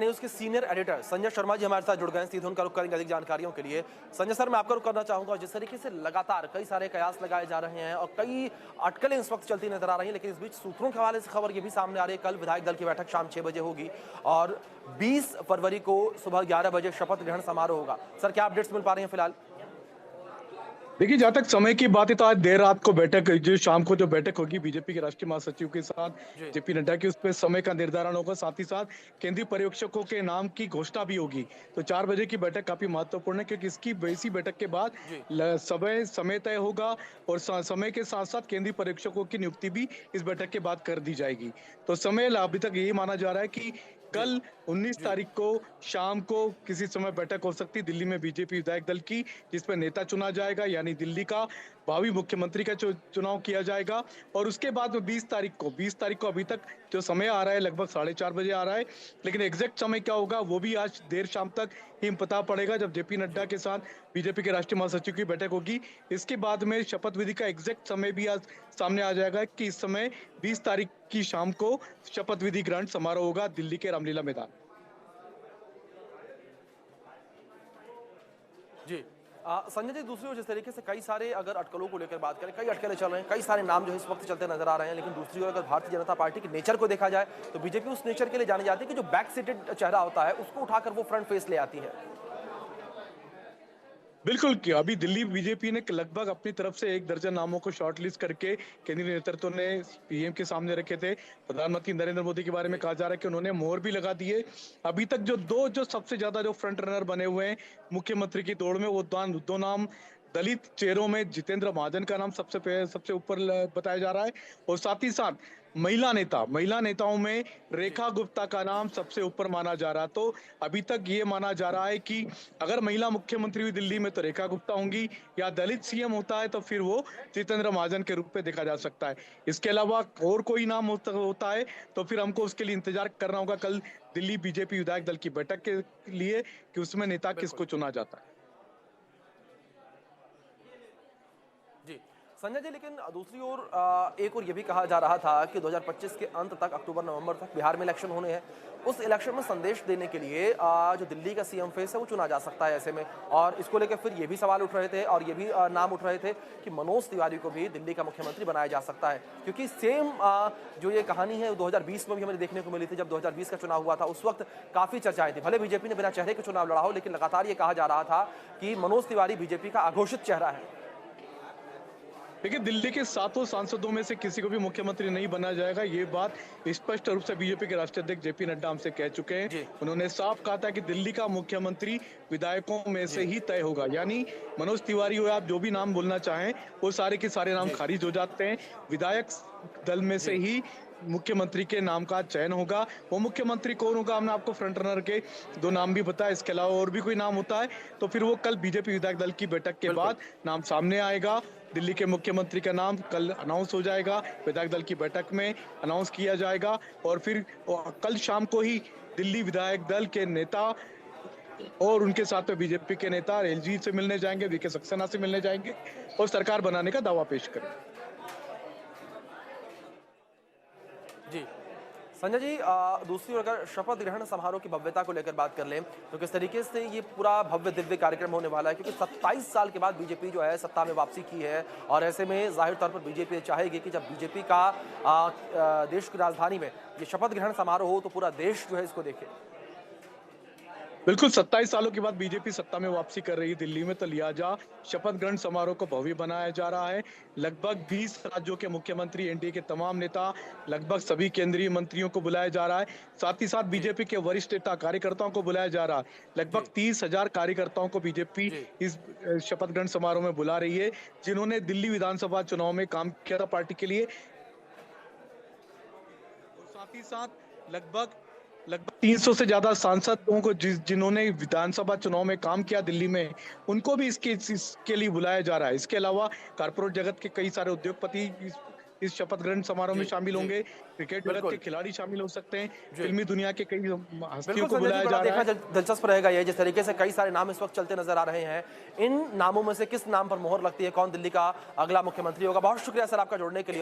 News के senior editor Sanjay Sharma ji हमारे साथ जुड़ गए हैं। सीधे उनका रुख करेंगे अधिक जानकारियों के लिए। संजय सर, मैं आपका रुख करना चाहूंगा। जिस तरीके से लगातार कई सारे कयास लगाए जा रहे हैं और कई अटकलें इस वक्त चलती नजर आ रही हैं, लेकिन इस बीच सूत्रों के हवाले से खबर ये भी सामने आ रही है, कल विधायक दल की बैठक शाम 6 बजे होगी और 20 फरवरी को सुबह 11 बजे शपथ ग्रहण समारोह होगा। सर, क्या अपडेट्स मिल पा रही हैं फिलहाल? देखिए, जहां तक समय की बात है तो आज देर रात को बैठक, जो शाम को जो बैठक होगी बीजेपी के राष्ट्रीय महासचिव के साथ जी। जेपी नड्डा की, उस पर समय का निर्धारण होगा। साथ ही साथ केंद्रीय पर्यवेक्षकों के नाम की घोषणा भी होगी। तो 4 बजे की बैठक काफी महत्वपूर्ण है, क्योंकि इसकी इसी बैठक के बाद जी। समय तय होगा और समय के साथ साथ केंद्रीय पर्यवेक्षकों की नियुक्ति भी इस बैठक के बाद कर दी जाएगी। तो समय अभी तक यही माना जा रहा है कि जी। कल 19 जी। तारीख को शाम को किसी समय बैठक हो सकती है दिल्ली में बीजेपी विधायक दल की, जिसमें नेता चुना जाएगा, यानी दिल्ली का भावी मुख्यमंत्री का चुनाव किया जाएगा। और उसके बाद में 20 तारीख को अभी तक जो समय आ रहा है लगभग 4:30 बजे आ रहा है, लेकिन एग्जैक्ट समय क्या होगा वो भी आज देर शाम तक ही पता पड़ेगा, जब जेपी नड्डा के साथ बीजेपी के राष्ट्रीय महासचिव की बैठक होगी। इसके बाद में शपथ विधि का एग्जैक्ट समय भी आज सामने आ जाएगा कि इस समय 20 तारीख की शाम को शपथ विधि ग्रहण समारोह होगा दिल्ली के रामलीला मैदान। जी। संजय जी, दूसरी ओर जिस तरीके से कई सारे अगर अटकलों को लेकर बात करें, कई अटकलें चल रहे हैं, कई सारे नाम जो है इस वक्त चलते नजर आ रहे हैं, लेकिन दूसरी ओर अगर भारतीय जनता पार्टी के नेचर को देखा जाए तो बीजेपी उस नेचर के लिए जानी जाती है कि जो बैक सीटेड चेहरा होता है उसको उठाकर वो फ्रंट फेस ले आती है। बिल्कुल किया। अभी दिल्ली बीजेपी ने लगभग अपनी तरफ से 1 दर्जन नामों को शॉर्टलिस्ट करके केंद्रीय नेतृत्व ने पीएम के सामने रखे थे। प्रधानमंत्री नरेंद्र मोदी के बारे में कहा जा रहा है कि उन्होंने मोहर भी लगा दी है। अभी तक जो सबसे ज्यादा जो फ्रंट रनर बने हुए हैं मुख्यमंत्री की दौड़ में, वो दो नाम दलित चेहरों में जितेंद्र महाजन का नाम सबसे ऊपर बताया जा रहा है। और साथ ही साथ महिला नेताओं में रेखा गुप्ता का नाम सबसे ऊपर माना जा रहा है। तो अभी तक ये माना जा रहा है कि अगर महिला मुख्यमंत्री हुई दिल्ली में तो रेखा गुप्ता होंगी, या दलित सीएम होता है तो फिर वो जितेंद्र महाजन के रूप में देखा जा सकता है। इसके अलावा और कोई नाम होता है तो फिर हमको उसके लिए इंतजार करना होगा कल दिल्ली बीजेपी विधायक दल की बैठक के लिए, कि उसमें नेता बिल्कुल। किसको चुना जाता है। जी। संजय जी, लेकिन दूसरी ओर एक और ये भी कहा जा रहा था कि 2025 के अंत तक, अक्टूबर नवंबर तक बिहार में इलेक्शन होने हैं। उस इलेक्शन में संदेश देने के लिए जो दिल्ली का सीएम फेस है वो चुना जा सकता है ऐसे में। और इसको लेकर फिर ये भी सवाल उठ रहे थे और ये भी नाम उठ रहे थे कि मनोज तिवारी को भी दिल्ली का मुख्यमंत्री बनाया जा सकता है, क्योंकि सेम जो ये कहानी है 2020 में भी हमें देखने को मिली थी। जब 2020 का चुनाव हुआ था उस वक्त काफी चर्चाएं थी। भले बीजेपी ने बिना चेहरे के चुनाव लड़ा हो, लेकिन लगातार ये कहा जा रहा था कि मनोज तिवारी बीजेपी का अघोषित चेहरा है। देखिए, दिल्ली के 7 सांसदों में से किसी को भी मुख्यमंत्री नहीं बनाया जाएगा, ये बात स्पष्ट रूप से बीजेपी के राष्ट्रीय अध्यक्ष जेपी नड्डा हमसे कह चुके हैं। जी। उन्होंने साफ कहा था कि दिल्ली का मुख्यमंत्री विधायकों में से जी। ही तय होगा, यानी मनोज तिवारी हो, आप जो भी नाम बोलना चाहें वो सारे के सारे नाम जी। खारिज हो जाते हैं। विधायक दल में से जी। ही मुख्यमंत्री के नाम का चयन होगा। वो मुख्यमंत्री कौन होगा, हमने आपको फ्रंट रनर के 2 नाम भी बताया। इसके अलावा और भी कोई नाम होता है तो फिर वो कल बीजेपी विधायक दल की बैठक के बिल्कुल। बाद नाम सामने आएगा। दिल्ली के मुख्यमंत्री का नाम कल अनाउंस हो जाएगा, विधायक दल की बैठक में अनाउंस किया जाएगा। और फिर कल शाम को ही दिल्ली विधायक दल के नेता और उनके साथ में बीजेपी के नेता एलजी से मिलने जाएंगे, वीके सक्सेना से मिलने जाएंगे और सरकार बनाने का दावा पेश करेंगे। जी। संजय जी, दूसरी ओर अगर शपथ ग्रहण समारोह की भव्यता को लेकर बात कर लें तो किस तरीके से ये पूरा भव्य दिव्य कार्यक्रम होने वाला है, क्योंकि 27 साल के बाद बीजेपी जो है सत्ता में वापसी की है और ऐसे में जाहिर तौर पर बीजेपी चाहेगी कि जब बीजेपी का देश की राजधानी में ये शपथ ग्रहण समारोह हो तो पूरा देश जो है इसको देखे। बिल्कुल, 27 सालों के बाद बीजेपी सत्ता में वापसी कर रही है दिल्ली में, तो लिहाजा शपथ ग्रहण समारोह को भव्य बनाया जा रहा है। लगभग 20 राज्यों के मुख्यमंत्री, एनडीए के तमाम नेता, लगभग सभी केंद्रीय मंत्रियों को बुलाया जा रहा है। साथ ही साथ बीजेपी के वरिष्ठ नेता कार्यकर्ताओं को बुलाया जा रहा है। लगभग 30,000 कार्यकर्ताओं को बीजेपी जी। इस शपथ ग्रहण समारोह में बुला रही है, जिन्होंने दिल्ली विधानसभा चुनाव में काम किया था पार्टी के लिए। और साथ ही साथ लगभग लगभग 300 से ज्यादा सांसदों को जिन्होंने विधानसभा चुनाव में काम किया दिल्ली में, उनको भी इसके लिए बुलाया जा रहा है। इसके अलावा कारपोरेट जगत के कई सारे उद्योगपति इस शपथ ग्रहण समारोह में जी। शामिल जी। होंगे। क्रिकेट जगत के बिल्कुल। खिलाड़ी शामिल हो सकते हैं। जी। फिल्मी दुनिया के कई बिल्कुल हस्तियों को संजय जी, बुलाया बड़ा जा रहा देखना है। दिलचस्प रहेगा ये, जिस तरीके से कई सारे नाम इस वक्त चलते नजर आ रहे हैं। इन नामों में से किस नाम पर मोहर लगती है, कौन दिल्ली का अगला मुख्यमंत्री होगा? बहुत शुक्रिया सर आपका जुड़ने के लिए।